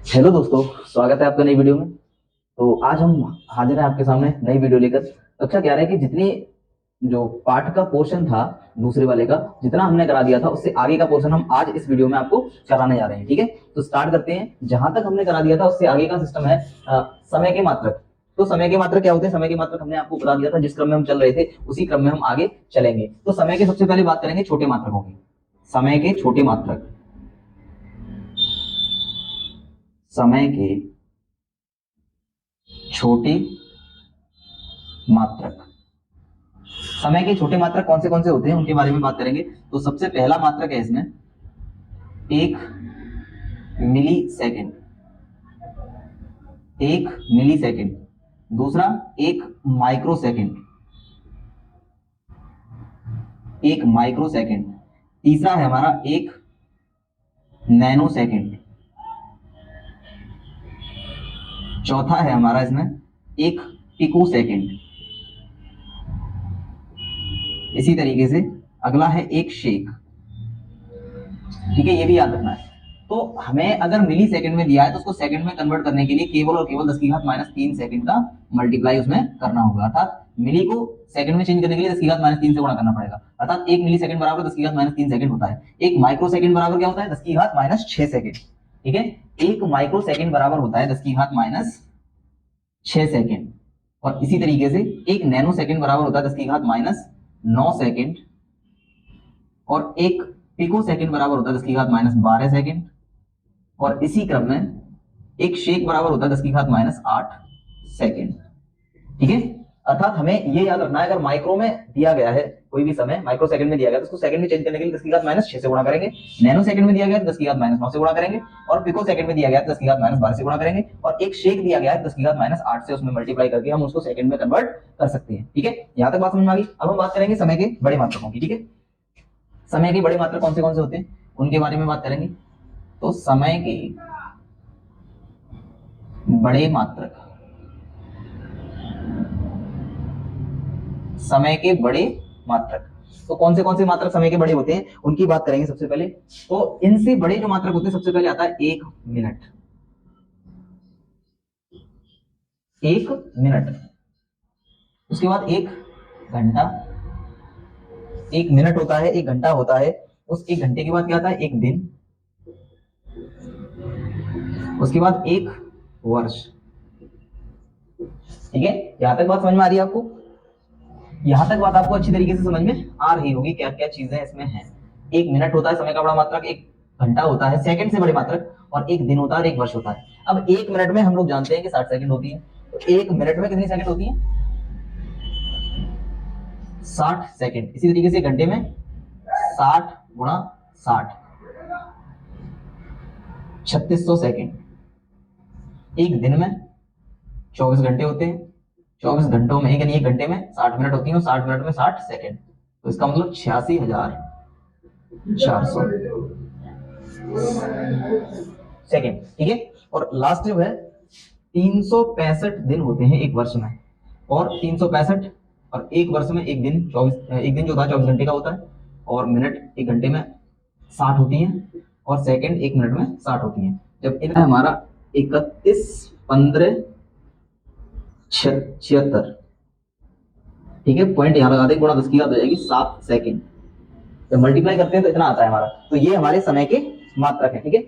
Hello दोस्तों, स्वागत है आपका नई वीडियो में। तो आज हम हाजिर हैं आपके सामने नई वीडियो लेकर। कक्षा 11 की जितनी जो पाठ का पोर्शन था दूसरे वाले का जितना हमने करा दिया था उससे आगे का पोर्शन हम आज इस वीडियो में आपको कराने जा रहे हैं। ठीक है, तो स्टार्ट करते हैं। जहां तक हमने करा दिया था उससे आगे का सिस्टम है समय के मात्रक। तो समय के मात्रक क्या होते हैं? समय के मात्रक हमने आपको बता दिया था, जिस क्रम में हम चल रहे थे उसी क्रम में हम आगे चलेंगे। तो समय के सबसे पहले बात करेंगे छोटे मात्रकों की। समय के छोटे मात्रक, समय के छोटे मात्रक। समय के छोटे मात्रक कौन से होते हैं उनके बारे में बात करेंगे। तो सबसे पहला मात्रक है इसमें 1 मिली सेकेंड। 1 मिली सेकेंड। दूसरा 1 माइक्रो सेकेंड। 1 micro second. तीसरा है हमारा 1 नैनो सेकेंड। चौथा है हमारा इसमें 1 पिको सेकेंड। इसी तरीके से अगला है 1 शेक। ठीक है, ये भी याद रखना है। तो हमें अगर मिली सेकंड में दिया है तो उसको सेकंड में कन्वर्ट करने के लिए केवल और केवल 10⁻³ सेकंड का मल्टीप्लाई उसमें करना होगा। अर्थात मिली को सेकंड में चेंज करने के लिए 10⁻³ से गुणा करना पड़ेगा। अर्थात 1 मिली सेकंड बराबर 10⁻³ सेकंड होता है। 1 माइक्रो सेकंड बराबर क्या होता है? 10⁻6 सेकंड। ठीक है, 1 माइक्रो सेकंड बराबर होता है 10⁻6 सेकंड। और इसी तरीके से 1 नैनो सेकंड बराबर होता है 10⁻9 सेकंड। और 1 पिको सेकंड बराबर होता है 10⁻12 सेकंड। और इसी क्रम में 1 शेक बराबर होता है 10⁻8 सेकंड। ठीक है, अर्थात हमें ये याद रखना है, अगर माइक्रो में दिया गया है कोई भी समय माइक्रो सेकंड में दिया गया तो उसको सेकंड में चेंज करने के लिए 10⁻6 से गुणा करेंगे। नैनो सेकंड में दिया गया है 10⁻9 से गुणा करेंगे। और पिको सेकंड में दिया गया है 10⁻12 से गुणा करेंगे। और 1 शेक दिया गया है 10⁻8 से उसमें मल्टीप्लाई करके हम उसको सेकंड में कन्वर्ट कर सकते हैं। ठीक है, यहां तक बात समझ में आ गई। अब हम बात करेंगे समय के बड़े मात्रकों की। ठीक है, समय के बड़े मात्रक कौन से होते हैं उनके बारे में बात करेंगे। तो समय के बड़े मात्रक, समय के बड़े मात्रक। तो कौन से मात्रक समय के बड़े होते हैं उनकी बात करेंगे सबसे पहले। तो इनसे बड़े जो मात्रक होते हैं सबसे पहले आता है 1 मिनट। 1 मिनट। उसके बाद 1 घंटा। 1 मिनट होता है, 1 घंटा होता है। उस 1 घंटे के बाद क्या आता है? 1 दिन। उसके बाद 1 वर्ष। ठीक है, यहां तक बात समझ में आ रही है आपको? यहां तक बात आपको अच्छी तरीके से समझ में आ रही होगी, क्या क्या चीजें इसमें हैं। 1 मिनट होता है समय का बड़ा मात्रक, 1 घंटा होता है सेकंड से बड़े मात्रक, और 1 दिन होता है और 1 वर्ष होता है। अब 1 मिनट में हम लोग जानते हैं कि 60 सेकंड होती है। तो 1 मिनट में कितनी सेकंड होती है? 60 सेकंड। इसी तरीके से घंटे में 60 गुणा 60, 3600 सेकंड। एक दिन में 24 घंटे होते हैं। 24 घंटों में यानी 1 घंटे में 60 मिनट होती है और 60 मिनट में 60 सेकंड। तो इसका मतलब 86,400 सेकंड। ठीक है, और लास्ट जो है 365 दिन होते हैं एक वर्ष में। और 365 और एक वर्ष में एक दिन 24, एक दिन जो होता है 24 घंटे का होता है। और मिनट 1 घंटे में 60 होती हैं और सेकंड 1 मिनट में 60 होती हैं। जब इनका हमारा 31, 15, 76। ठीक है, पॉइंट यहाँ लगा दे, गुणा 10 की घात हो जाएगी 7 सेकंड। जब मल्टीप्लाई करते हैं तो इतना आता है हमारा। तो ये हमारे समय के मात्रक है। ठीक है,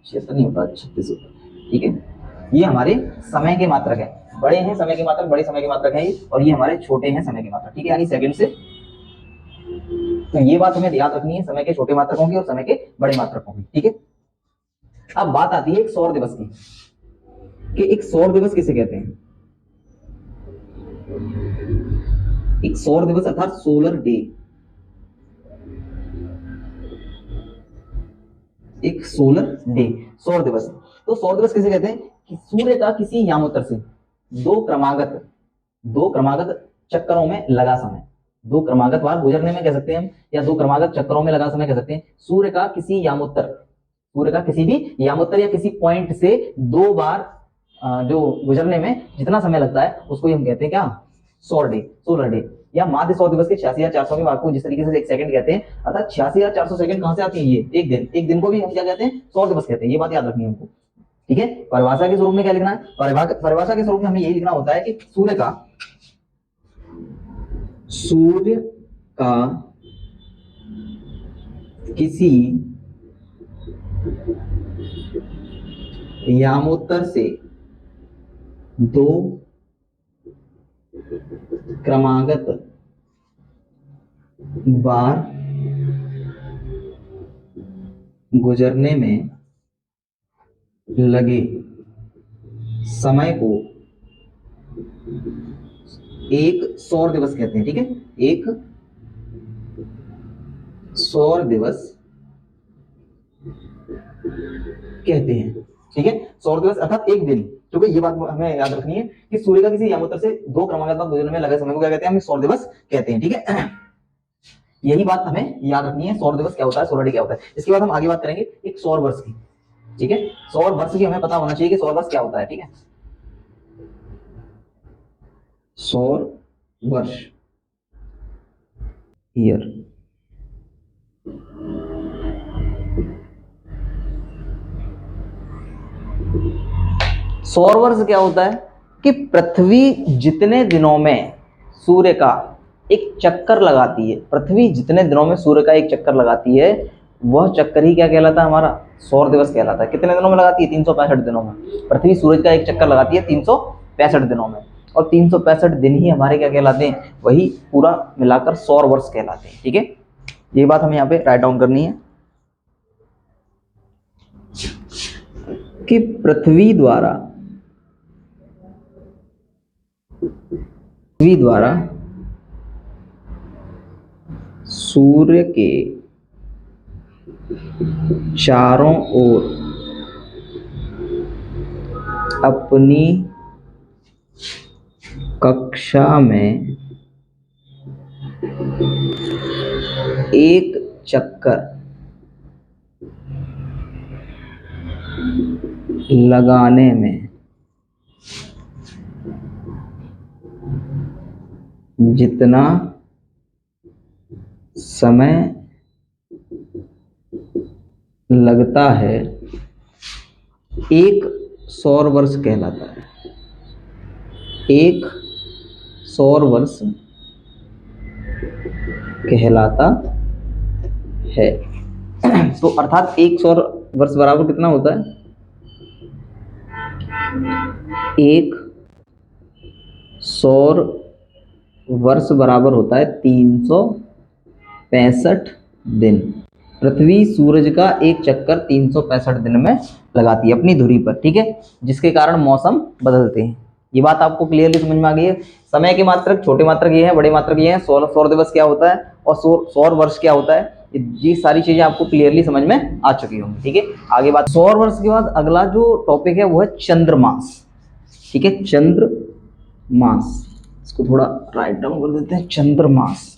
76 नहीं होता, 36 होता है। ठीक है, ये हमारे समय के मात्रक है। बड़े हैं समय के मात्रक, बड़े समय के मात्रक है ये, और ये हमारे छोटे हैं समय के मात्रक। ठीक है, यानी सेकंड से। तो ये बात हमें याद रखनी है, समय के छोटे मात्रकों की और समय के बड़े मात्रकों की। ठीक है, अब बात आती है एक सौर दिवस की, कि एक सौर दिवस किसे कहते हैं। एक सौर दिवस अर्थात सोलर डे। एक सोलर डे, सौर दिवस। तो सौर दिवस किसे कहते हैं? कि सूर्य का किसी यामोत्तर से दो क्रमागत चक्करों में लगा समय, दो क्रमागत बार गुजरने में कह सकते हैं हम, या दो क्रमागत चक्करों में लगा समय कह सकते हैं। सूर्य का किसी यामोत्तर, सूर्य का किसी भी यामोत्तर या किसी पॉइंट से 2 बार जो गुजरने में जितना समय लगता है उसको हम कहते हैं क्या? सौर डे, सोलर डे। या माध्य सौर दिवस के 86,400 के भाग को जिस तरीके से एक सेकंड कहते हैं, अर्थात 86,400 सेकंड कहां से आती है? ये एक दिन। एक दिन को भी हम क्या कहते हैं? सौर दिवस कहते हैं। ये बात याद रखनी है हमको। ठीक है। परिभाषा के स्वरूप में क्या लिखना है, परिभाषा के स्वरूप में हमें यही लिखना होता है कि सूर्य का किसी यामोत्तर से दो क्रमागत बार गुजरने में लगे समय को एक सौर दिवस कहते हैं। ठीक है, एक सौर दिवस कहते हैं। ठीक है, सौर दिवस अर्थात एक दिन। क्योंकि ये बात हमें याद रखनी है कि सूर्य का किसी यामोत्तर से दो क्रमागत बार गुजरने में लगे समय को क्या कहते हैं, हम सौर दिवस कहते हैं। ठीक है, यही बात हमें याद रखनी है, सौर दिवस क्या होता है, सोलर डे क्या होता है। इसके बाद हम आगे बात करेंगे एक सौर वर्ष की। ठीक है, सौर वर्ष की हमें पता होना चाहिए कि सौर वर्ष क्या होता है। ठीक है, सौर वर्ष, ईयर। सौर वर्ष क्या होता है कि पृथ्वी जितने दिनों में सूर्य का एक चक्कर लगाती है, पृथ्वी जितने दिनों में सूर्य का एक चक्कर लगाती है, वह चक्कर ही क्या कहलाता है, हमारा सौर दिवस कहलाता है। कितने दिनों में लगाती है, 365 दिनों में। पृथ्वी सूरज का एक चक्कर लगाती है 365 दिनों में, और 365 दिन ही हमारे क्या कहलाते हैं, वही पूरा मिलाकर सौर वर्ष कहलाते हैं। ठीक है, ये बात हमें यहाँ पे राइट डाउन करनी है कि पृथ्वी द्वारा सूर्य के चारों ओर अपनी कक्षा में एक चक्कर लगाने में जितना समय लगता है एक सौर वर्ष कहलाता है। एक सौर वर्ष कहलाता है। तो अर्थात एक सौर वर्ष बराबर कितना होता है, एक सौर वर्ष बराबर होता है 365 दिन। पृथ्वी सूरज का एक चक्कर 365 दिन में लगाती है अपनी धुरी पर। ठीक है, जिसके कारण मौसम बदलते हैं। ये बात आपको क्लियरली समझ में आ गई है। समय के मात्रक, छोटे मात्रक ये हैं, बड़े मात्रक ये हैं। सौर दिवस क्या होता है और सौर वर्ष क्या होता है, ये सारी चीजें आपको क्लियरली समझ में आ चुकी होंगी। ठीक है, आगे बात, सौर वर्ष के बाद अगला जो टॉपिक है वो है चंद्रमास। ठीक है, चंद्रमास, इसको थोड़ा राइट डाउन कर देते हैं, चंद्रमास।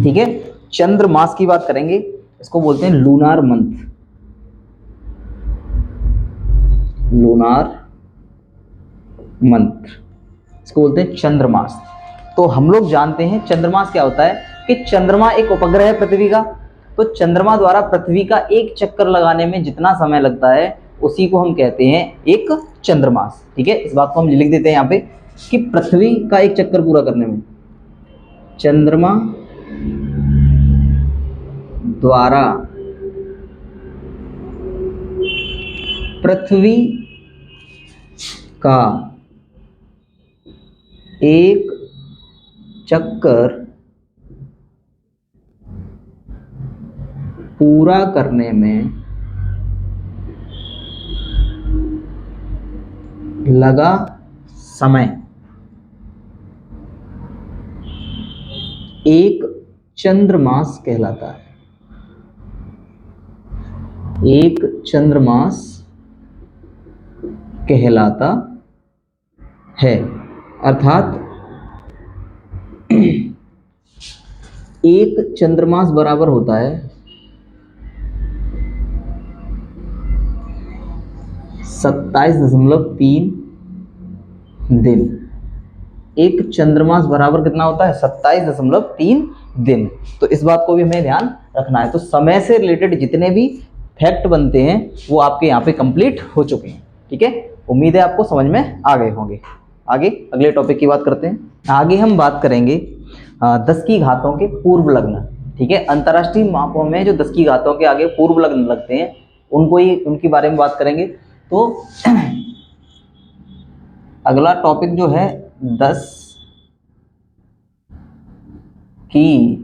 ठीक है, चंद्रमास की बात करेंगे, इसको बोलते हैं लूनार मंथ। लूनार मंथ, इसको बोलते हैं चंद्रमास। तो हम लोग जानते हैं चंद्रमास क्या होता है कि चंद्रमा एक उपग्रह है पृथ्वी का। तो चंद्रमा द्वारा पृथ्वी का एक चक्कर लगाने में जितना समय लगता है उसी को हम कहते हैं एक चंद्रमास। ठीक है, इस बात को हम लिख देते हैं यहाँ पे कि पृथ्वी का एक चक्कर पूरा करने में चंद्रमा द्वारा पृथ्वी का एक चक्कर पूरा करने में लगा समय एक चंद्रमास कहलाता है। एक चंद्रमास कहलाता है। अर्थात एक चंद्रमास बराबर होता है 27.3 दिन। एक चंद्रमास बराबर कितना होता है? 27.3 दिन। तो इस बात को भी हमें ध्यान रखना है। तो समय से रिलेटेड जितने भी फैक्ट बनते हैं वो आपके यहाँ पे कंप्लीट हो चुके हैं। ठीक है, उम्मीद है आपको समझ में आ गए होंगे। आगे अगले टॉपिक की बात करते हैं। आगे हम बात करेंगे 10 की घातों के पूर्व लग्न। ठीक है, अंतर्राष्ट्रीय मापों में जो 10 की घातों के आगे पूर्व लग्न लगते हैं उनको ही उनके बारे में बात करेंगे। तो अगला टॉपिक जो है 10 की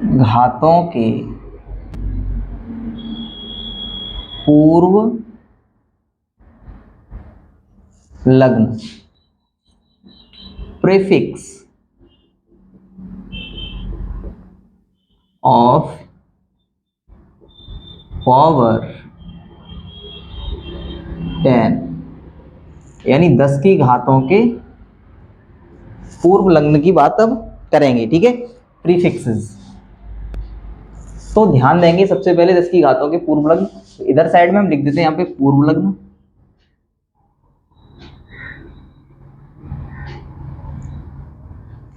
घातों के पूर्व लग्न, प्रीफिक्स ऑफ पावर 10, यानी 10 की घातों के पूर्व लग्न की बात अब करेंगे। ठीक है, प्रीफिक्सेस। तो ध्यान देंगे सबसे पहले 10 की घातों के पूर्व लग्न। तो इधर साइड में हम लिख देते हैं यहाँ पे पूर्व लग्न,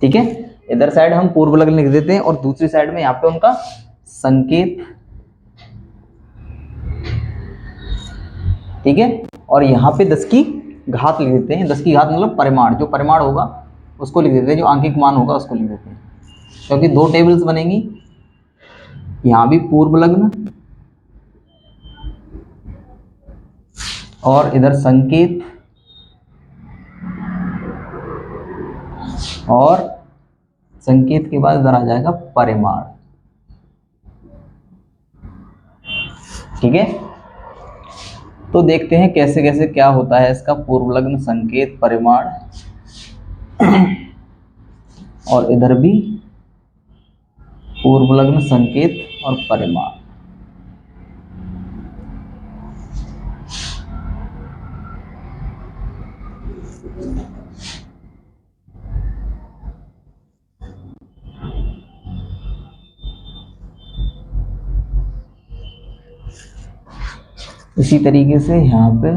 ठीक है, इधर साइड हम पूर्व लग्न लिख देते हैं और दूसरी साइड में यहाँ पे उनका संकेत। ठीक है, और यहाँ पे 10 की घात लिख देते हैं। 10 की घात मतलब परिमाण, जो परिमाण होगा उसको लिख देते हैं, जो आंकिक मान होगा उसको लिख देते हैं, क्योंकि दो टेबल्स बनेंगी। यहाँ भी पूर्व लग्न और इधर संकेत, और संकेत के बाद इधर आ जाएगा परिमाण। ठीक है, तो देखते हैं कैसे कैसे क्या होता है इसका पूर्व लग्न, संकेत, परिमाण, और इधर भी पूर्व लग्न, संकेत और परिमाण। इसी तरीके से यहाँ पे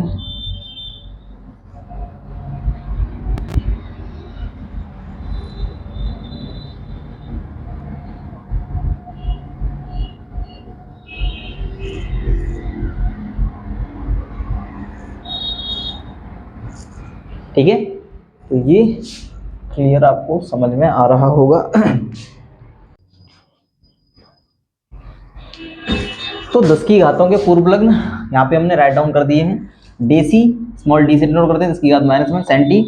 ठीक है, तो ये क्लियर आपको समझ में आ रहा होगा। तो 10 की घातों के पूर्व लग्न यहाँ पे हमने राइट डाउन कर दिए हैं। डेसी, स्मॉल डी से डिनोट करते हैं 10 की घात -1, सेंटी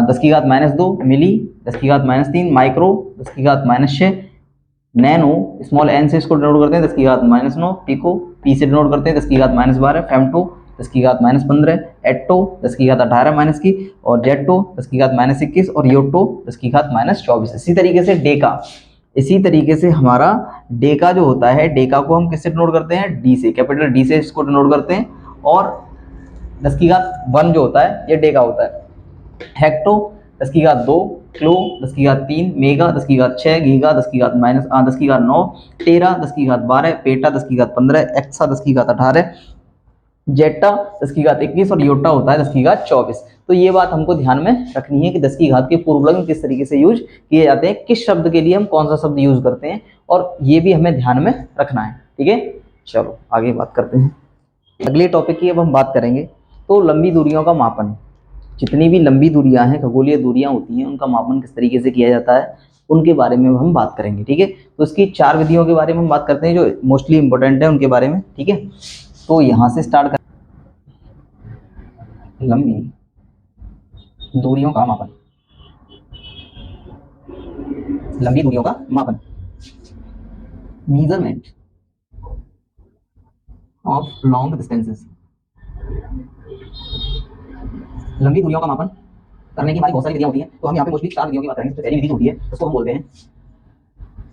10 की घात -2, मिली 10 की घात -3, माइक्रो 10 की घात -6, नैनो स्मॉल एन से इसको डिनोट करते हैं 10 की घात -9, पिको पी से डिनोट करते हैं 10 की घात -12, फेमटो 10 की घात -15, एट्टो 10 की घात 18 माइनस की, और जेट्टो 10 की घात -21, और योटो 10 की घात -24। इसी तरीके से डेका, इसी तरीके से हमारा डेका जो होता है, डेका को हम किससे डिनोट करते हैं? डी से, कैपिटल डी से इसको डिनोट करते हैं। और 10 की घात 1 जो होता है ये डेका होता है। हेक्टो 10 की घात 2, क्लो 10 की घात 3, मेगा 10 की घात 6, गीगा 10 की घात 9, टेरा 10 की घात 12, पेटा 10 की घात 15, एक्सा 10 की घात 18, जेटा 10 की घात 21, और योटा होता है 10 की घात 24। तो ये बात हमको ध्यान में रखनी है कि 10 की घात के पूर्व लग्न किस तरीके से यूज किए जाते हैं, किस शब्द के लिए हम कौन सा शब्द यूज करते हैं, और ये भी हमें ध्यान में रखना है। ठीक है, चलो आगे बात करते हैं। अगले टॉपिक की अब हम बात करेंगे। तो लंबी दूरियों का मापन, जितनी भी लंबी दूरियां हैं, खगोलीय दूरियां होती हैं, उनका मापन किस तरीके से किया जाता है उनके बारे में हम बात करेंगे। ठीक है, तो इसकी 4 विधियों के बारे में हम बात करते हैं जो मोस्टली इंपॉर्टेंट है उनके बारे में। ठीक है, तो यहाँ से स्टार्ट कर, लंबी दूरियों का मापन, लंबी दूरियों का मापन, मेजरमेंट ऑफ लॉन्ग डिस्टेंसेस। लंबी दूरियों का मापन करने की हमारी बहुत सारी विधियां होती हैं, तो हम यहाँ पे मोस्टली 4 विधियों की बात करेंगे। सबसे पहली विधि होती है उसको हम बोलते हैं,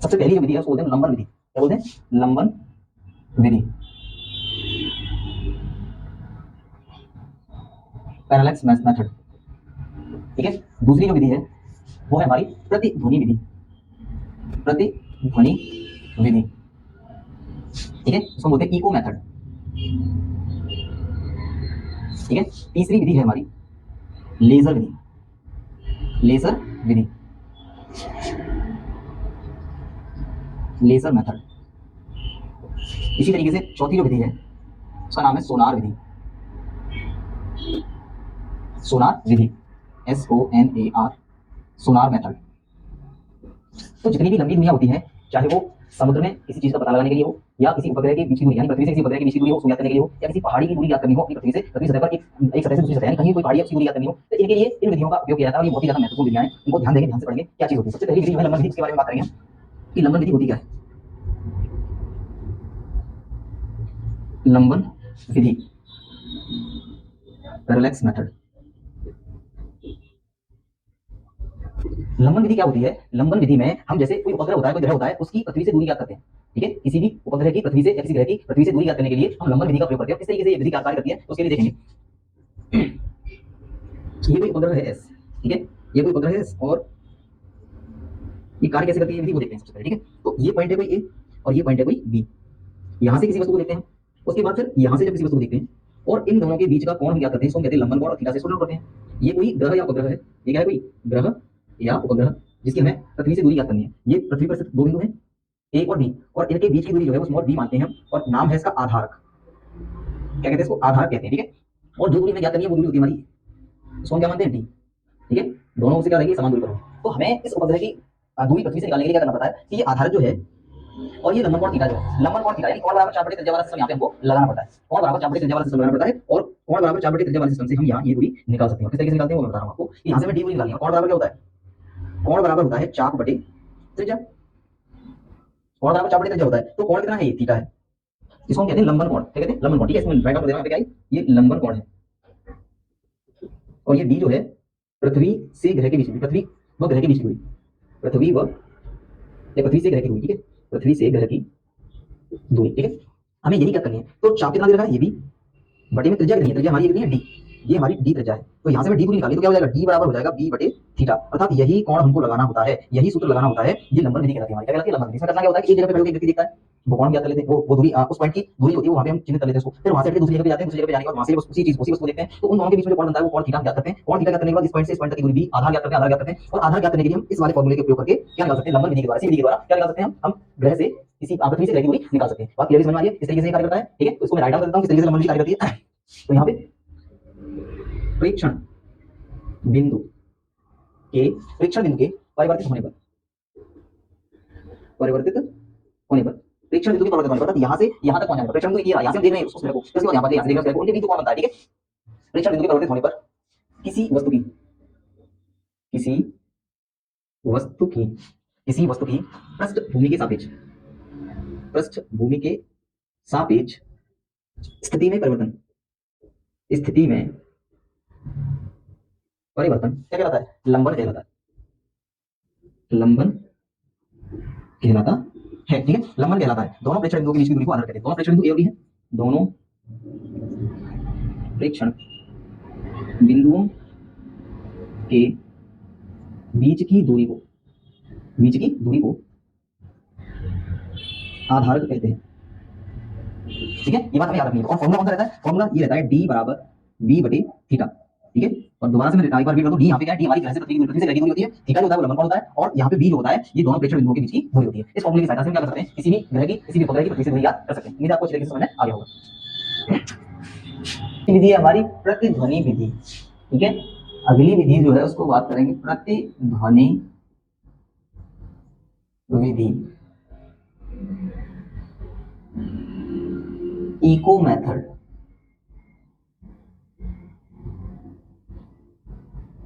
सबसे पहली जो विधि है उसको बोलते हैं लंबन विधि। क्या बोलते हैं? लंबन विधि, पैरेलैक्स मेथड। ठीक है, दूसरी जो विधि है वो है हमारी प्रतिध्वनि विधि, प्रतिध्वनि विधि। ठीक है, उसको बोलते हैं इको मेथड। ठीक है। तीसरी विधि है हमारी लेजर विधि, लेजर विधि, लेजर मेथड। इसी तरीके से चौथी जो विधि है उसका नाम है सोनार विधि, सोनार विधि, SONAR, सोनार मेथड। तो जितनी भी लंबी दुनिया होती है, चाहे वो समुद्र में किसी चीज का पता लगाने के लिए हो, या किसी उपग्रह की बीच की दूरी, यानी पृथ्वी से किसी उपग्रह की बीच की दूरी हो उसको ज्ञात करने के लिए हो, या किसी पहाड़ी की दूरी ज्ञात करनी हो अपनी पृथ्वी सतह पर एक सतह से दूसरी सतह, यानी कहीं कोई पहाड़ी है उसकी दूरी ज्ञात करनी हो, तो इनके लिए इन विधियों का उपयोग किया जाता है। और ये बहुत ही ज्यादा महत्वपूर्ण विधियां हैं, इनको ध्यान देंगे, ध्यान से पढ़ेंगे क्या चीज होती है। सबसे पहली विधि जो है लंबन विधि, इसके बारे में बात करेंगे कि लंबन विधि होती क्या है। लंबन विधि, पैरेलैक्स मेथड। लंबन विधि क्या होती है? लंबन विधि में हम जैसे कोई उपग्रह होता है, कोई ग्रह होता है, उसकी पृथ्वी से दूरी ज्ञात करते हैं, ठीक है। किसी भी उपग्रह की पृथ्वी से या किसी ग्रह की पृथ्वी से दूरी ज्ञात करने के लिए हम लंबन विधि का प्रयोग करते हैं। किस तरीके से ये विधि कार्य करती है उसके लिए देखेंगे। ये कोई उपग्रह है एस, ठीक है, ये कोई उपग्रह है एस, और ये कार्य कैसे करती है विधि को देखते हैं सबसे पहले, ठीक है। तो ये पॉइंट है कोई ए और ये पॉइंट है कोई बी, यहां से किसी वस्तु को देखते हैं, उसके बाद फिर यहां से जब किसी वस्तु को देखते हैं और इन दोनों के बीच का कोण हम ज्ञात करते हैं, इसको हम कहते हैं लंबन कोण, और थीटा से इसको डिनोट करते हैं। ये कोई ग्रह या उपग्रह है, ये क्या है, कोई ग्रह या उपग्रह जिसकी हमें पृथ्वी से दूरी ज्ञात करनी है। ये पृथ्वी पर स्थित दो बिंदु हैं ए और बी, और इनके बीच की दूरी जो है वो स्मॉल बी मानते हैं हम, और नाम है इसका आधारक। क्या कहते हैं इसको? आधारक कहते हैं, ठीक है। और जो दूरी हमें ज्ञात करनी है वो दूरी होती है हमारी, इसको हम क्या मानते हैं, डी, ठीक है। दोनों उससे क्या रहेगी, समान दूरी पर होगी। तो हमें इस उपग्रह की दूरी पृथ्वी से निकालने के लिए क्या करना पड़ता है कि ये आधारक जो है और ये लंबन कोण थीटा जो है, लंबन कोण थीटा यानी कोण बराबर 4 त्रिज्या वाला सिस्टम यहाँ पे हमको लगाना पड़ता है। कोण बराबर 4 त्रिज्या वाला सिस्टम लगाना पड़ता है, और कोण बराबर 4 त्रिज्या वाले सिस्टम से हम यहाँ ये दूरी निकाल सकते हैं। किस तरीके से निकालते हैं वो मैं बता रहा हूँ आपको। यहाँ से हमें डी दूरी निकालनी है। कोण बराबर क्या होता है? कोण बराबर होता है चाप बटे त्रिज्या। कोण बराबर 4 बटे त्रिज्या होता है, तो कोण कितना है? ये थीटा है, इसको हम कहते हैं लंबन कोण। क्या कहते हैं? लंबन कोण, ठीक है। इसमें राइट आउट दे रहा हूं, क्या है ये? लंबन कोण है। और ये डी जो है पृथ्वी से ग्रह के बीच में, पृथ्वी व ग्रह के बीच की दूरी, पृथ्वी व या पृथ्वी से ग्रह की दूरी, ठीक है, पृथ्वी से ग्रह की दूरी, ठीक है। हमें यही क्या करनी है। तो चाप कितना दे रखा है? ये भी बटे में त्रिज्या कितनी है? त्रिज्या हमारी कितनी है? डी, ये हमारी डी त्रिज्या है। तो यहाँ से मैं डी दूरी निकाली तो क्या हो जाएगा? डी बराबर हो जाएगा बी बटे थीटा, अर्थात यही कोण हमको लगाना होता है, यही सूत्र लगाना होता है। ये लंबन विधि कहलाती है हमारी। क्या कहलाती है? लंबन विधि। इसमें करना क्या होता है कि एक जगह पे खड़े होकर एक व्यक्ति देखता है, वो कोण ज्ञात कर लेते हैं, वो दूरी उस पॉइंट की दूरी होती है, वो वहां पे हम चिन्हित कर लेते हैं उसको। फिर वहां से दूसरी जगह पे जाते हैं, दूसरी जगह पे जाने के बाद वहां से उसी चीज उसी वस्तु देखते हैं, तो उन दोनों के बीच में जो कोण बनता है वो कोण थीटा ज्ञात करते हैं। कोण थीटा ज्ञात करने के बाद इस पॉइंट से इस पॉइंट तक की दूरी बी, आधार ज्ञात करते हैं, आधार ज्ञात करते हैं। और आधार ज्ञात करने के लिए हम इस वाले फॉर्मूले के उपयोग करके क्या निकाल सकते हैं? लंबन विधि के द्वारा, इसी विधि के द्वारा क्या निकाल सकते हैं हम ग्रह से किसी पृथ्वी से ग्रह की दूरी निकाल सकते हैं। बात क्लियर समझ में आ रही है? इस तरीके से कार्य करता है, ठीक है। तो इसको मैं राइट डाउन कर देता हूं किस तरीके से लंबन विधि कार्य करती है। तो यहाँ पे प्रेक्षण बिंदु के, प्रेक्षण बिंदु के परिवर्तित होने पर, परिवर्तित होने पर, प्रेक्षण बिंदु के परिवर्तित होने पर यहाँ से यहाँ तक पहुंच जाएगा। प्रेक्षण बिंदु ये रहा, यहाँ से हम देख रहे हैं उसको को, इसके बाद यहाँ पर यहाँ से देख रहे हैं उनके बीच कोण बनता है, ठीक है। प्रेक्षण बिंदु के परिवर्तित होने पर किसी वस्तु की, किसी वस्तु की, किसी वस्तु की पृष्ठभूमि के सापेक्ष, पृष्ठभूमि के सापेक्ष स्थिति में परिवर्तन, स्थिति में परिवर्तन क्या कहलाता है? लंबन कहलाता है, लंबन कहलाता है, ठीक है। लंबन कहलाता है। दोनों प्रेक्षण बिंदुओं के बीच की दूरी को आधार कहते हैं। दोनों प्रेक्षण बिंदु ए और बी हैं, दोनों प्रेक्षण बिंदुओं के बीच की दूरी को, बीच की दूरी को आधारक कहते हैं, ठीक है। ये बात हमें याद रखनी है। और फॉर्मूला कौन सा रहता है? फॉर्मूला ये रहता है डी बराबर बी बटे थीटा, ठीक है। और दोबारा से मैं एक बार रिपीट कर दूं, डी यहाँ पे क्या है? डी हमारी ग्रह से पृथ्वी की दूरी से ग्रह की दूरी होती है, थीटा जो होता है वो लंबन कोण होता है, और यहाँ पे बी जो होता है ये दोनों प्रेक्षण बिंदुओं के बीच की दूरी होती है। इस फॉर्मूले की सहायता से हम क्या कर सकते हैं? किसी भी ग्रह की, किसी भी उपग्रह की पृथ्वी से दूरी याद कर सकते हैं। उम्मीद है आपको अच्छी तरीके से समझ में आ गया होगा। विधि है हमारी प्रतिध्वनि विधि, ठीक है। अगली विधि जो है उसको बात करेंगे प्रतिध्वनि विधि, इको मेथड,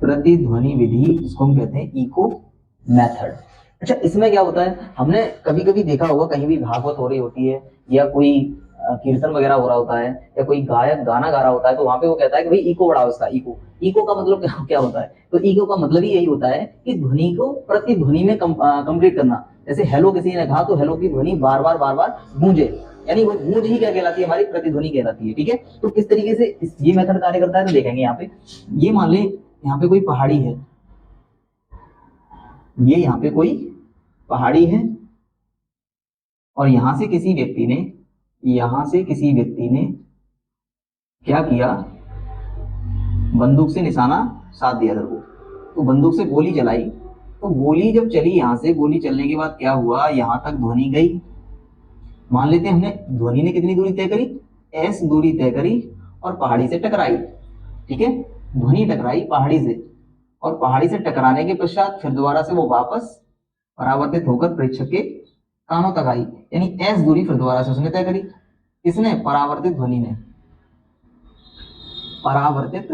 प्रतिध्वनि विधि, इसको हम कहते हैं इको मेथड। अच्छा, इसमें क्या होता है? हमने कभी कभी देखा होगा कहीं भी भागवत हो रही होती है या कोई कीर्तन वगैरह हो रहा होता है या कोई गायक गाना गा रहा होता है, तो वहां पे वो कहता है कि भाई इको बढ़ाओ इसका। इको, इको का मतलब क्या होता है? तो इको का मतलब ही यही होता है कि ध्वनि को प्रतिध्वनि में कंप्लीट करना। जैसे हेलो किसी ने कहा तो हेलो की ध्वनि बार बार गूंजे, यानी वो गूंज ही क्या कहलाती है? हमारी प्रतिध्वनि कहलाती है, ठीक है। तो किस तरीके से ये मेथड कार्य करता है तो देखेंगे। यहाँ पे ये मान ले यहाँ पे कोई पहाड़ी है, ये यहाँ पे कोई पहाड़ी है, और यहां से किसी व्यक्ति ने, यहां से किसी व्यक्ति ने क्या किया? बंदूक से निशाना साध दिया इधर को, तो बंदूक से गोली चलाई, तो गोली जब चली यहाँ से, गोली चलने के बाद क्या हुआ, यहाँ तक ध्वनि गई। मान लेते हैं हमने ध्वनि ने कितनी दूरी तय करी, एस दूरी तय करी और पहाड़ी से टकराई। ठीक है, ध्वनि टकराई पहाड़ी से, और पहाड़ी से टकराने के पश्चात फिर दोबारा से वो वापस परावर्तित होकर प्रेक्षक के कानों तक आई, यानी एस दूरी फिर दोबारा से उसने तय करी। किसने, परावर्तित ध्वनि ने, परावर्तित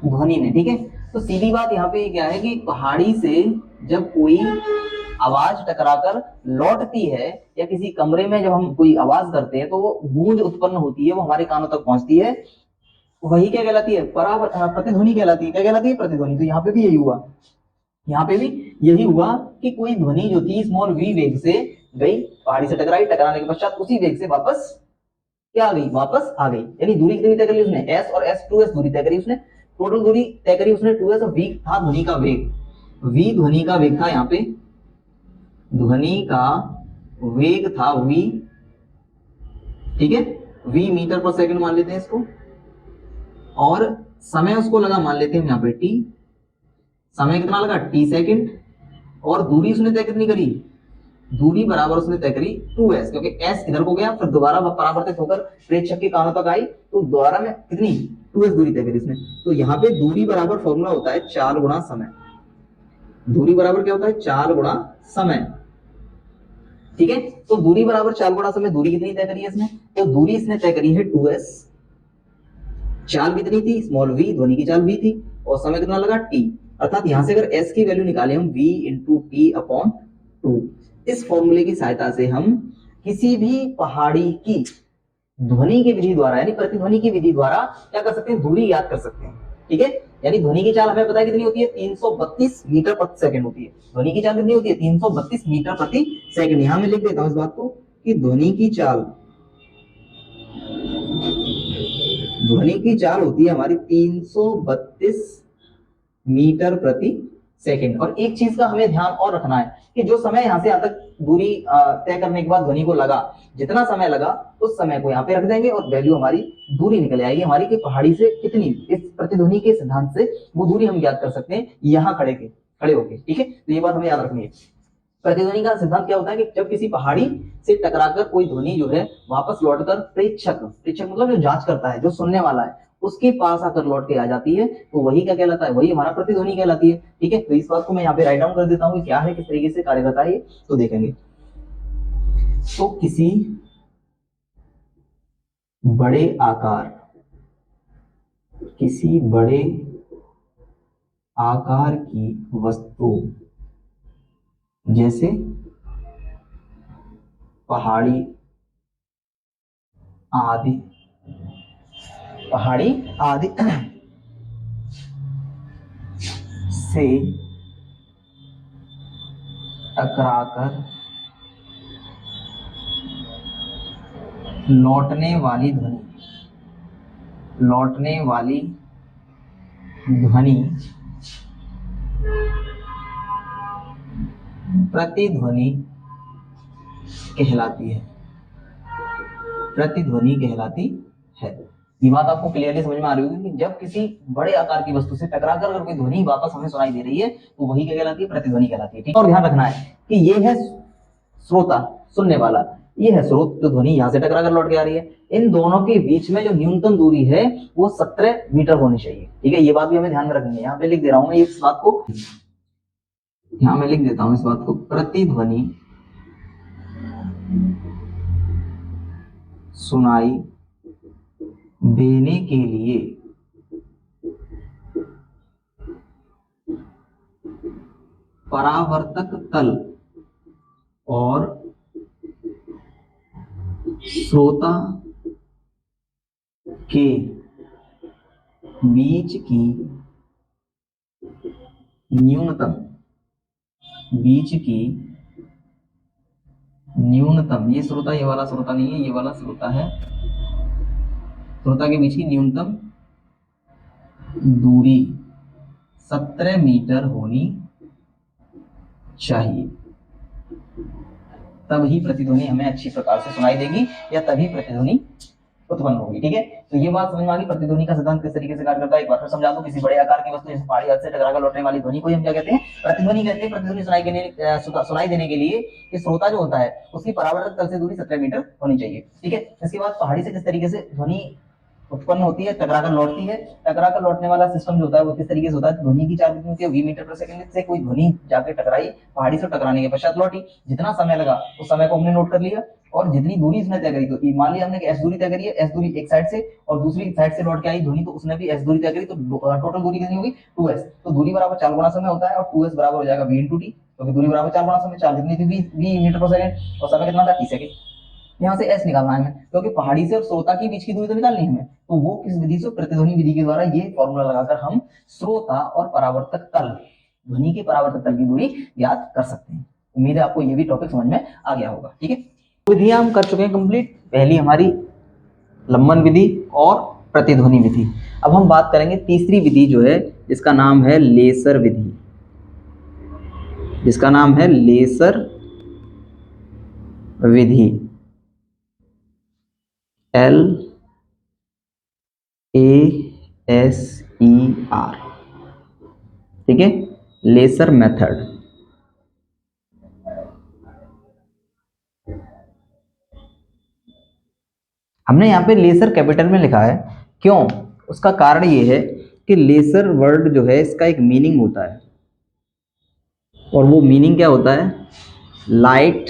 ध्वनि ने। ठीक है, तो सीधी बात यहाँ पे क्या है कि पहाड़ी से जब कोई आवाज टकराकर लौटती है, या किसी कमरे में जब हम कोई आवाज करते हैं तो वो गूंज उत्पन्न होती है, वो हमारे कानों तक पहुंचती है, वही क्या कहलाती है, प्रतिध्वनि कहलाती है। क्या कहलाती है, प्रतिध्वनि। तो यहाँ पे भी यही हुआ, यहाँ पे भी यही हुआ कि कोई ध्वनि जो थी स्मॉल वी वेग से गई, पहाड़ी से टकराई, टकराने के पश्चात उसी वेग से वापस क्या आ गई, वापस आ गई। यानी दूरी कितनी तय करी उसने, एस और एस 2s दूरी तय करी उसने, टोटल दूरी तय करी उसने 2s, और v था ध्वनि का वेग, v ध्वनि का वेग था, यहाँ पे ध्वनि का वेग था v। ठीक है, v मीटर पर सेकंड मान लेते हैं इसको, और समय उसको लगा मान लेते हैं यहाँ पे t, समय कितना लगा, t सेकंड, और दूरी उसने तय कितनी करी, दूरी बराबर उसने तय करी 2s, क्योंकि s इधर को गया फिर दोबारा परावर्तित होकर प्रेक्षक के कानों तक आई, तो दोबारा में कितनी 2s दूरी तय करी इसने। तो यहाँ पे दूरी बराबर फॉर्मूला होता है 4 गुणा समय। दूरी बराबर क्या होता है, 4 गुणा समय। ठीक है, तो दूरी बराबर 4 गुणा समय, दूरी कितनी तय करी है इसने, तो दूरी इसने तय करी है 2s, चाल कितनी थी, स्मॉल v, ध्वनि की चाल v थी, और समय कितना लगा t, अर्थात यहां से अगर s की वैल्यू निकाले हम v इंटू टी अपॉन 2, इस फॉर्मूले की सहायता से हम किसी भी पहाड़ी की ध्वनि की विधि द्वारा, यानी प्रतिध्वनि की विधि द्वारा क्या कर सकते हैं, दूरी याद कर सकते हैं। ठीक है, यानी ध्वनि की चाल हमें पता है कितनी होती है, 332 मीटर प्रति सेकंड होती है। ध्वनि की चाल कितनी होती है, 332 मीटर प्रति सेकंड। यहां मैं लिख देता हूं इस बात को कि ध्वनि की चाल होती है हमारी 332 मीटर प्रति सेकंड। और एक चीज का हमें ध्यान और रखना है कि जो समय यहाँ से यहाँ तक दूरी तय करने के बाद ध्वनि को लगा, जितना समय लगा उस समय को यहाँ पे रख देंगे, और वैल्यू हमारी दूरी निकल आएगी हमारी कि पहाड़ी से कितनी, इस प्रतिध्वनि के सिद्धांत से वो दूरी हम ज्ञात कर सकते हैं यहाँ खड़े होके। ठीक है, तो ये बात हमें याद रखनी है। प्रतिध्वनि का सिद्धांत क्या होता है कि जब किसी पहाड़ी से टकराकर कोई ध्वनि जो है वापस लौटकर प्रेक्षक मतलब जो जांच करता है, जो सुनने वाला है, उसके पास आकर लौट के आ जाती है, तो वही क्या कहलाता है, वही हमारा प्रतिध्वनि कहलाती है। ठीक है, तो इस बात को मैं यहाँ पे राइट डाउन कर देता हूँ कि क्या है, किस तरीके से कार्य करता है ये, तो देखेंगे। तो किसी बड़े आकार की वस्तु जैसे पहाड़ी आदि से टकराकर लौटने वाली ध्वनि प्रतिध्वनि कहलाती है। ये बात आपको क्लियरली समझ में आ रही होगी कि जब किसी बड़े आकार की वस्तु से टकराकर अगर कोई ध्वनि वापस हमें सुनाई दे रही है तो वही क्या कहलाती है, प्रतिध्वनि कहलाती है। ठीक है, और ध्यान रखना है कि ये है श्रोता, सुनने वाला, ये है स्रोत जो ध्वनि यहाँ से टकराकर लौट के आ रही है। इन दोनों के बीच में जो न्यूनतम दूरी है वो 17 मीटर होनी चाहिए। ठीक है, ये बात भी हमें ध्यान में रखनी है। यहाँ पे लिख दे रहा हूं मैं इस बात को, यहाँ मैं लिख देता हूं इस बात को, प्रतिध्वनि सुनाई देने के लिए परावर्तक तल और श्रोता के बीच की न्यूनतम, ये श्रोता, ये वाला श्रोता नहीं है, ये वाला श्रोता है, श्रोता के बीच की न्यूनतम दूरी 17 मीटर होनी चाहिए, तभी प्रतिध्वनि हमें अच्छी प्रकार से सुनाई देगी, या तभी प्रतिध्वनि उत्पन्न होगी। ठीक है, तो ये बात समझ में आ गई। प्रतिध्वनि का सिद्धांत किस तरीके से कार्य करता है एक बार फिर समझा दूं। किसी बड़े आकार की वस्तु जैसे पहाड़ी हाथ से टकराकर लौटने वाली ध्वनि को हम क्या कहते हैं, प्रतिध्वनि कहते हैं। प्रतिध्वनि सुनाई देने के लिए ये श्रोता जो होता है उसकी परावर्तक तल से दूरी 17 मीटर होनी चाहिए। ठीक है, इसके बाद पहाड़ी से किस तरीके से ध्वनि उत्पन्न होती है, टकराकर लौटती है। टकराकर लौटने वाला सिस्टम जो होता है वो किस तरीके से होता है, ध्वनि की चाल कितनी होती है, v मीटर पर सेकंड से कोई ध्वनि जाके टकराई, पहाड़ी से टकराने के पश्चात लौटी, जितना समय लगा उस समय को हमने नोट कर लिया, और जितनी दूरी इसने तय करी, तो मान लिया हमने कि s दूरी तय करी है, s दूरी एक साइड से और दूसरी साइड से लौट के आई ध्वनि, तो उसने भी s दूरी तय करी, तो टोटल दूरी कितनी होगी 2s। तो दूरी बराबर 4 गुना समय होता है और 2s बराबर हो जाएगा v × t, क्योंकि दूरी बराबर 4 गुना समय, 4 कितनी थी v मीटर पर सेकंड और समय कितना था t सेकंड। यहाँ से s निकालना है हमें, क्योंकि पहाड़ी से और श्रोता के बीच की दूरी तो निकालनी है हमें, तो वो किस विधि से, प्रतिध्वनि विधि के द्वारा ये फॉर्मूला लगाकर हम श्रोता और परावर्तक तल, ध्वनि के परावर्तक तल की दूरी याद कर सकते हैं। उम्मीद है आपको ये भी टॉपिक समझ में आ गया होगा। ठीक है, विधियां हम कर चुके हैं कंप्लीट, पहली हमारी लंबन विधि और प्रतिध्वनि विधि। अब हम बात करेंगे तीसरी विधि जो है, जिसका नाम है लेसर विधि, जिसका नाम है लेसर विधि, LASER। ठीक है, लेसर मेथड। हमने यहाँ पे लेसर कैपिटल में लिखा है, क्यों, उसका कारण ये है कि लेसर वर्ड जो है इसका एक मीनिंग होता है, और वो मीनिंग क्या होता है, light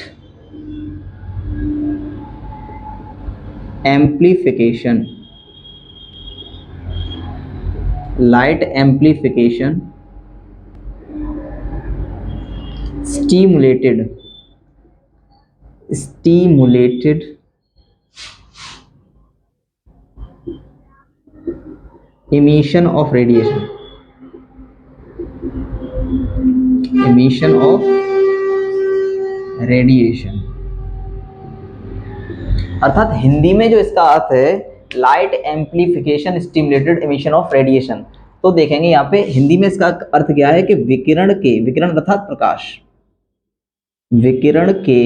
amplification, light amplification stimulated emission of radiation, emission of radiation। अर्थात हिंदी में जो इसका अर्थ है light amplification stimulated emission of radiation, तो देखेंगे यहाँ पे हिंदी में इसका अर्थ क्या है कि विकिरण के, विकिरण अर्थात प्रकाश, विकिरण के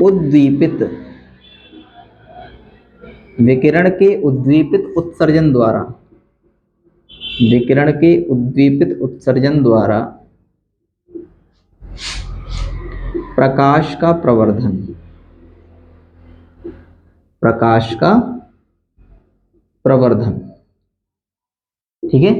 उद्दीपित, विकिरण के उद्दीपित उत्सर्जन द्वारा, विकिरण के उद्दीपित उत्सर्जन द्वारा प्रकाश का प्रवर्धन, प्रकाश का प्रवर्धन। ठीक है,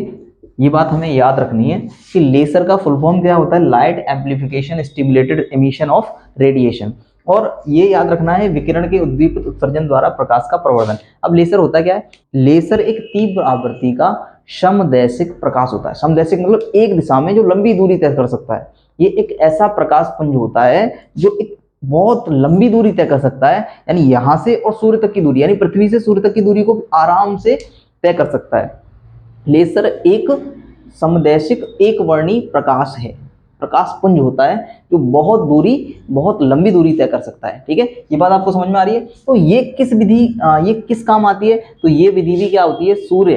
ये बात हमें याद रखनी है कि लेसर का फुल फॉर्म क्या होता है, light amplification stimulated emission of radiation, और ये याद रखना है विकिरण के उद्दीपित उत्सर्जन द्वारा प्रकाश का प्रवर्धन। अब लेसर होता क्या है, लेसर एक तीव्र आवृत्ति का समदैशिक प्रकाश होता है। समदैशिक मतलब एक दिशा में जो लंबी दूरी तय कर सकता है। ये एक ऐसा प्रकाश पुंज होता है जो एक बहुत लंबी दूरी तय कर सकता है, यानी यहां से और सूर्य तक की दूरी, यानी पृथ्वी से सूर्य तक की दूरी को आराम से तय कर सकता है। लेसर एक समदैशिक एक वर्णी प्रकाश है, प्रकाश पुंज होता है जो बहुत दूरी, बहुत लंबी दूरी तय कर सकता है। ठीक है, ये बात आपको समझ में आ रही है। तो ये किस विधि, ये किस काम आती है, तो ये विधि भी क्या होती है, सूर्य,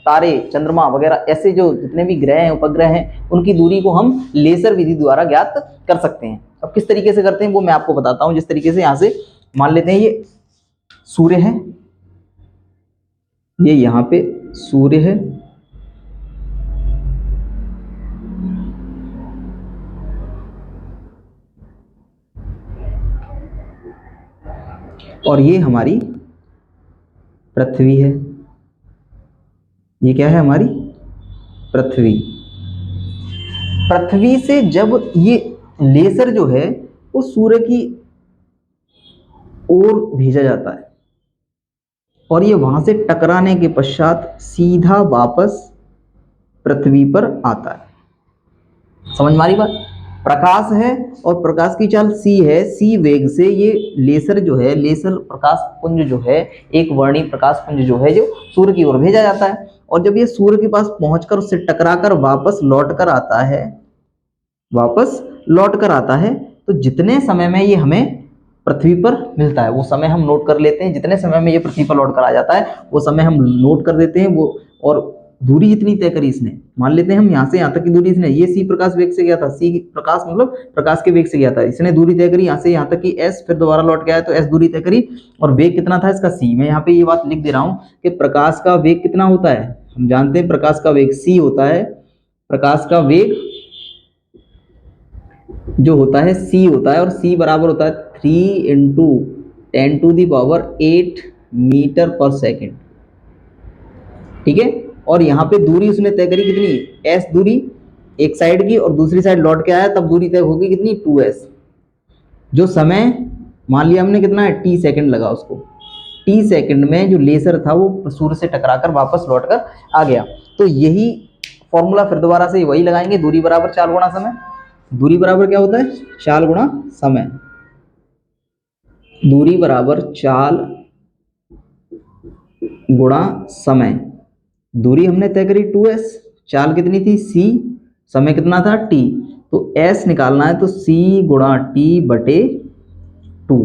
तारे, चंद्रमा वगैरह ऐसे जो जितने भी ग्रह हैं, उपग्रह हैं, उनकी दूरी को हम लेसर विधि द्वारा ज्ञात कर सकते हैं। अब किस तरीके से करते हैं वो मैं आपको बताता हूं। जिस तरीके से यहां से मान लेते हैं ये सूर्य है, ये यहां पे सूर्य है, और ये हमारी पृथ्वी है। ये क्या है, हमारी पृथ्वी। पृथ्वी से जब ये लेसर जो है वो सूर्य की ओर भेजा जाता है और ये वहां से टकराने के पश्चात सीधा वापस पृथ्वी पर आता है। समझ में आ रही बात, प्रकाश है और प्रकाश की चाल c है, c वेग से ये लेसर जो है, लेसर प्रकाश पुंज जो है, एक वर्णी प्रकाश पुंज जो है, जो सूर्य की ओर भेजा जाता है, और जब ये सूर्य के पास पहुंचकर उससे टकराकर वापस लौट कर आता है, वापस लौट कर आता है, तो जितने समय में ये हमें पृथ्वी पर मिलता है वो समय हम नोट कर लेते हैं। जितने समय में ये पृथ्वी पर लौट कर आ जाता है वो समय हम नोट कर देते हैं वो, और दूरी जितनी तय करी इसने, मान लेते हैं हम यहाँ से यहाँ तक की दूरी इसने, ये c प्रकाश वेग से गया था, c प्रकाश मतलब प्रकाश के वेग से गया था, इसने दूरी तय करी यहाँ से यहाँ तक की s, फिर दोबारा लौट के आया तो s दूरी तय करी, और वेग कितना था इसका c। मैं यहाँ पे ये बात लिख दे रहा हूँ कि प्रकाश का वेग कितना होता है, हम जानते हैं प्रकाश का वेग c होता है। प्रकाश का वेग जो होता है c होता है, और c बराबर होता है 3 × 10⁸ मीटर पर सेकेंड, ठीक है। और यहाँ पे दूरी उसने तय करी कितनी, s दूरी एक साइड की, और दूसरी साइड लौट के आया तब दूरी तय होगी कितनी 2s। जो समय मान लिया हमने कितना है t सेकंड लगा उसको, t सेकंड में जो लेजर था वो सूर्य से टकराकर वापस लौटकर आ गया। तो यही फॉर्मूला फिर दोबारा से वही लगाएंगे, दूरी बराबर चाल गुणा समय। दूरी बराबर क्या होता है, चाल गुणा समय। दूरी बराबर चाल गुणा समय। दूरी हमने तय करी 2s, चाल कितनी थी c, समय कितना था t, तो s निकालना है तो c गुणा t बटे 2।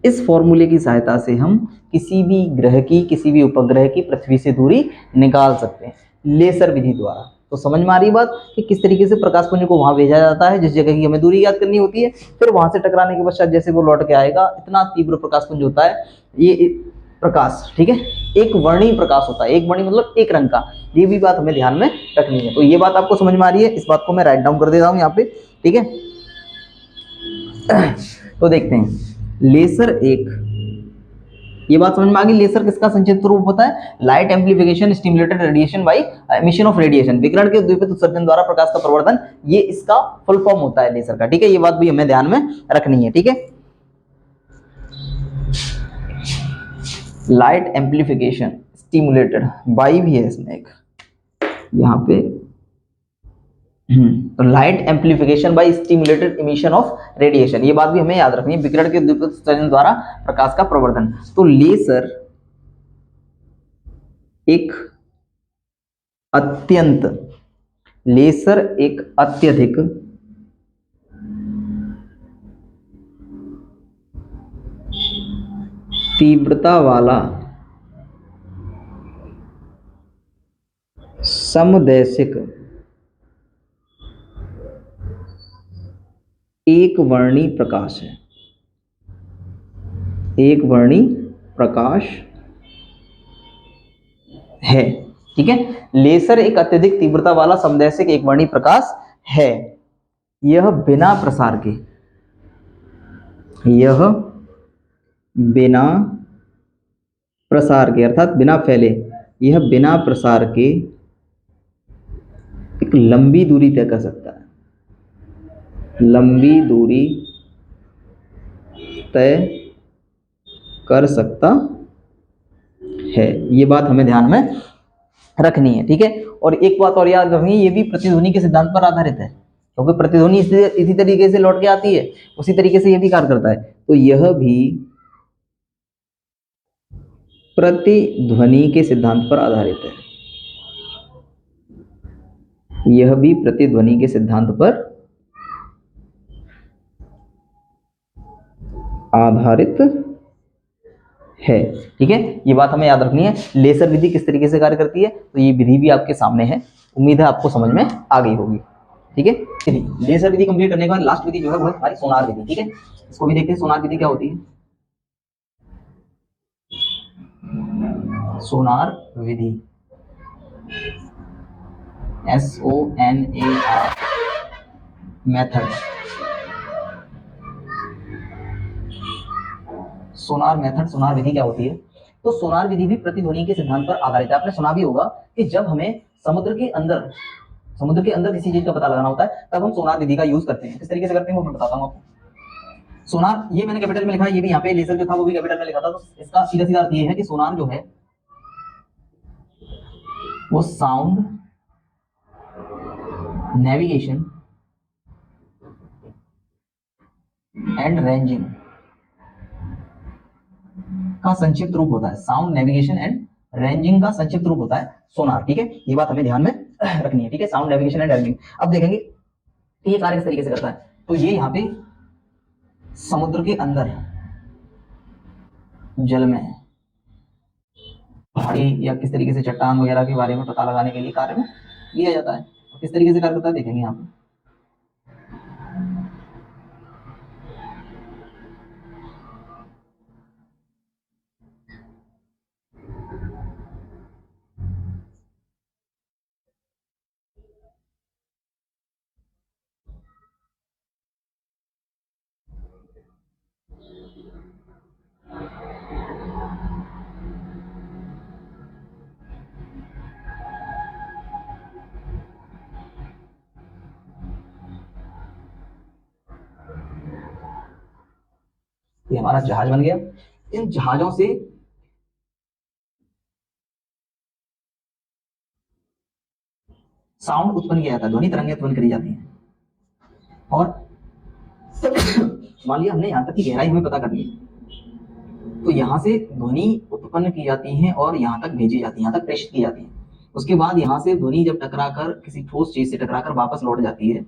इस फॉर्मूले की सहायता से हम किसी भी ग्रह की, किसी भी उपग्रह की पृथ्वी से दूरी निकाल सकते हैं लेसर विधि द्वारा। तो समझ में आ रही बात कि किस तरीके से प्रकाश पुंज को वहां भेजा जाता है जिस जगह की हमें दूरी याद करनी होती है, फिर वहां से टकराने के पश्चात जैसे वो लौट के आएगा, इतना तीव्र प्रकाश पुंज होता है ये प्रकाश, ठीक है। एक वर्णीय प्रकाश होता है, एक वर्णीय मतलब एक रंग का, ये भी बात हमें ध्यान में रखनी है। तो ये बात आपको समझ में आ रही है, इस बात को मैं राइट डाउन कर देता हूं यहाँ पे, ठीक है। तो देखते हैं लेसर एक, ये बात समझ में आ गई। लेसर किसका संक्षिप्त रूप होता है, light amplification stimulated radiation by emission of radiation, विकिरण के उद्दीपित उत्सर्जन द्वारा प्रकाश का प्रवर्धन, ये इसका फुल फॉर्म होता है लेसर का, ठीक है। ये बात भी हमें ध्यान में रखनी है, ठीक है। लाइट एम्प्लीफिकेशन स्टिमुलेटेड बाई भी है इसमें एक यहाँ पे, तो light amplification by stimulated emission of radiation, ये बात भी हमें याद रखनी है, विकिरण के उद्दीपित उत्सर्जन द्वारा प्रकाश का प्रवर्धन। तो लेसर एक अत्यंत, लेसर एक अत्यधिक तीव्रता वाला समदैशिक एक वर्णी प्रकाश है, एक वर्णी प्रकाश है, ठीक है। लेसर एक अत्यधिक तीव्रता वाला समदैशिक एक वर्णी प्रकाश है। यह बिना प्रसार के, यह बिना प्रसार के अर्थात बिना फैले, यह बिना प्रसार के एक लंबी दूरी तय कर सकता है, लंबी दूरी तय कर सकता है, ये बात हमें ध्यान में रखनी है, ठीक है। और एक बात और याद रखनी है, ये भी प्रतिध्वनि के सिद्धांत पर आधारित है, क्योंकि प्रतिध्वनि इसी तरीके से लौट के आती है, उसी तरीके से ये भी कार्य करता है। तो यह भी प्रतिध्वनि के सिद्धांत पर आधारित है, यह भी प्रतिध्वनि के सिद्धांत पर आधारित है, ठीक है। ये बात हमें याद रखनी है। लेसर विधि किस तरीके से कार्य करती है, तो ये विधि भी आपके सामने है, उम्मीद है आपको समझ में आ गई होगी, ठीक है। चलिए लेसर विधि कंप्लीट करने के बाद लास्ट विधि जो है वो है हमारी सोनार विधि, ठीक है। इसको भी देखते हैं सोनार विधि क्या होती है। सोनार विधि SONAR मेथड, सोनार मेथड, सोनार विधि क्या होती है। तो सोनार विधि भी प्रतिध्वनि के सिद्धांत पर आधारित है। आपने सुना भी होगा कि जब हमें समुद्र के अंदर किसी चीज का पता लगाना होता है तब हम सोनार विधि का यूज करते हैं। किस तरीके से करते हैं वो मैं बताता हूँ आपको। सोनार, ये मैंने कैपिटल में लिखा है, ये भी यहाँ पे लेजर जो था वो भी कैपिटल में लिखा था। तो इसका सीधा सीधा अर्थ ये है कि सोनार जो है वो साउंड नेविगेशन एंड रेंजिंग का संक्षिप्त रूप होता है, साउंड नेविगेशन एंड रेंजिंग का संक्षिप्त रूप होता है सोनार, ठीक है। ये बात हमें ध्यान में रखनी है, ठीक है। साउंड नेविगेशन एंड रेंजिंग, अब देखेंगे कि ये कार्य किस तरीके से करता है। तो ये यहाँ पे समुद्र के अंदर जल में पहाड़ी या किस तरीके से चट्टान वगैरह के बारे में पता लगाने के लिए कार्य में लिया जाता है। और किस तरीके से कार्य करता है देखेंगे यहाँ पे। ये हमारा जहाज बन गया। इन जहाजों से साउंड उत्पन्न किया जाता है, ध्वनि तरंगें उत्पन्न करी जाती हैं। और मान लिया हमने यहाँ तक की गहराई हमें पता करनी है, तो यहाँ से ध्वनि उत्पन्न की जाती है और यहाँ तक भेजी जाती है, यहाँ तक प्रेषित की जाती है। उसके बाद यहाँ से ध्वनि जब टकराकर किसी ठोस चीज से टकराकर वापस लौट जाती है,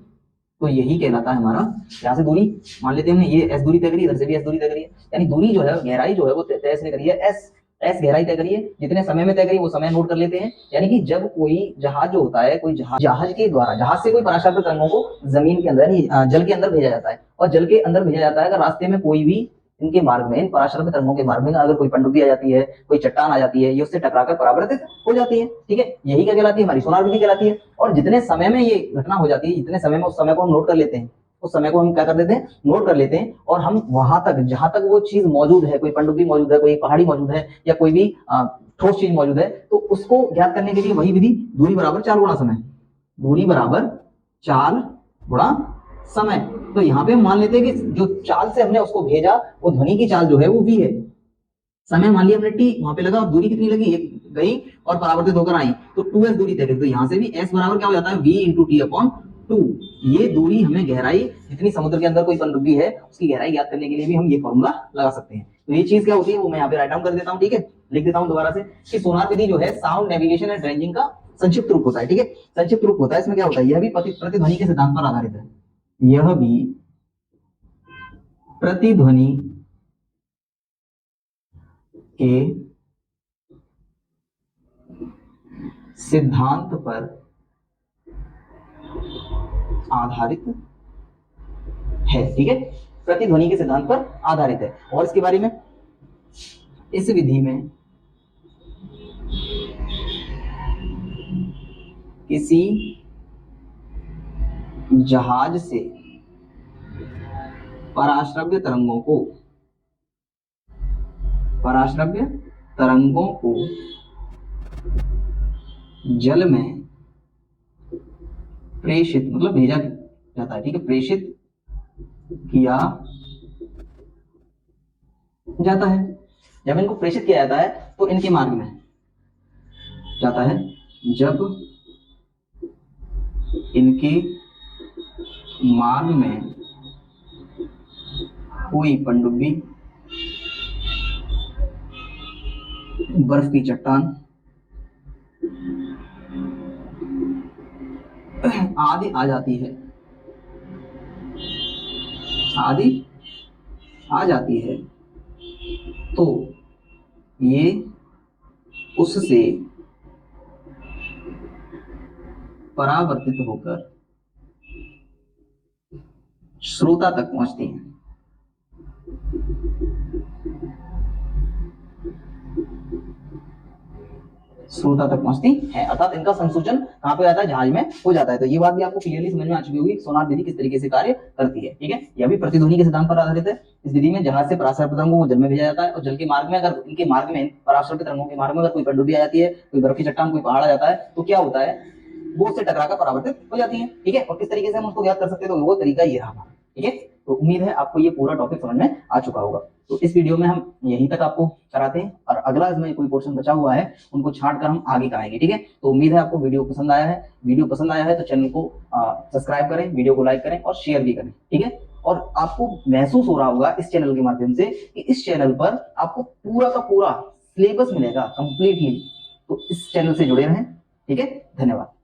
तो यही कहलाता है हमारा। यहाँ से दूरी मान लेते हैं हमने, ये एस दूरी तय करी, इधर से भी एस दूरी तय करी है, यानी दूरी जो है, गहराई जो है वो तय से करी है, एस गहराई तय करी है। जितने समय में तय करी वो समय नोट कर लेते हैं। यानी कि जब कोई जहाज जो होता है, कोई जहाज के द्वारा, जहाज से कोई पराशर तरंगों को जमीन के अंदर, जल के अंदर भेजा जाता है, और जल के अंदर भेजा जाता है अगर रास्ते में कोई भी इनके मार्ग में, इन पराशर तरंगों के मार्ग में अगर कोई पनडुब्बी आ जाती है, कोई चट्टान आ जाती है, ये उससे टकराकर परावर्तित हो जाती है। ठीक है, यही क्या कहलाती है, हमारी सोनार विधि कहलाती है। और जितने समय में ये घटना हो जाती है, जितने समय में, उस समय को हम नोट कर लेते हैं, उस समय को हम क्या कर देते हैं, नोट कर लेते हैं। और हम वहां तक, जहां तक वो चीज मौजूद है, कोई पनडुब्बी मौजूद है, कोई पहाड़ी मौजूद है, या कोई भी ठोस चीज मौजूद है, तो उसको ज्ञात करने के लिए वही विधि, दूरी बराबर चाल गुणा समय, दूरी बराबर चाल गुणा समय। तो यहाँ पे हम मान लेते हैं कि जो चाल से हमने उसको भेजा, वो ध्वनि की चाल जो है वो v है। समय मान लिया हमने t वहां पे लगा, और दूरी कितनी लगी, एक गई और परावर्तित होकर आई, तो 2s दूरी तय करी। तो यहाँ से भी s बराबर क्या हो जाता है, v इंटू टी अपॉन 2। ये दूरी हमें गहराई, जितनी समुद्र के अंदर कोई पनडुब्बी है उसकी गहराई ज्ञात करने के लिए भी हम ये फॉर्मूला लगा सकते हैं। तो ये चीज क्या होती है वो मैं यहाँ पे राइट डाउन कर देता हूँ। ठीक है, लिख देता हूँ दोबारा से कि सोनार विधि जो है साउंड नेविगेशन एंड रेंजिंग का संक्षिप्त रूप होता है। ठीक है, संक्षिप्त रूप होता है। इसमें क्या होता है, यह भी प्रतिध्वनि के सिद्धांत पर आधारित है, यह भी प्रतिध्वनि के सिद्धांत पर आधारित है। ठीक है, प्रतिध्वनि के सिद्धांत पर आधारित है। और इसके बारे में, इस विधि में किसी जहाज से पराश्रव्य तरंगों को जल में प्रेषित, मतलब भेजा जाता है। ठीक है, प्रेषित किया जाता है। जब इनको प्रेषित किया जाता है तो इनके मार्ग में जाता है। जब इनके मार्ग में कोई पनडुब्बी, बर्फ की चट्टान आदि आ जाती है, तो ये उससे परावर्तित होकर श्रोता तक पहुंचती हैं। श्रोता तक पहुंचती है, अर्थात इनका संसूचन कहां पे जाता है, जहाज में हो जाता है। तो ये बात भी आपको क्लियरली समझ में आ चुकी होगी सोनार विधि किस तरीके से कार्य करती है। ठीक है, यह भी प्रतिध्वनि के सिद्धांत पर आधारित है। इस विधि में जहाज से पराशर तरंगों को जल में भेजा जाता है, और जल के मार्ग में, अगर इनके मार्ग में, पराशर तरंगों के मार्ग में अगर कोई पनडुब्बी आ जाती है, कोई बर्फ की चट्टान, कोई पहाड़ आ जाता है, तो क्या होता है, वो उससे टकराकर परावर्तित हो जाती है। ठीक है, और किस तरीके से हम उसको ज्ञात कर सकते हैं, तो वो तरीका ये रहा। ठीक है, तो उम्मीद है आपको ये पूरा टॉपिक समझ में आ चुका होगा। तो इस वीडियो में हम यहीं तक आपको कराते हैं, और अगला इसमें कोई पोर्शन बचा हुआ है उनको छांट कर हम आगे कराएंगे। ठीक है, तो उम्मीद है आपको वीडियो पसंद आया है। वीडियो पसंद आया है तो चैनल को सब्सक्राइब करें, वीडियो को लाइक करें और शेयर भी करें। ठीक है, और आपको महसूस हो रहा होगा इस चैनल के माध्यम से कि इस चैनल पर आपको पूरा का पूरा सिलेबस मिलेगा कंप्लीटली। तो इस चैनल से जुड़े रहें। ठीक है, धन्यवाद।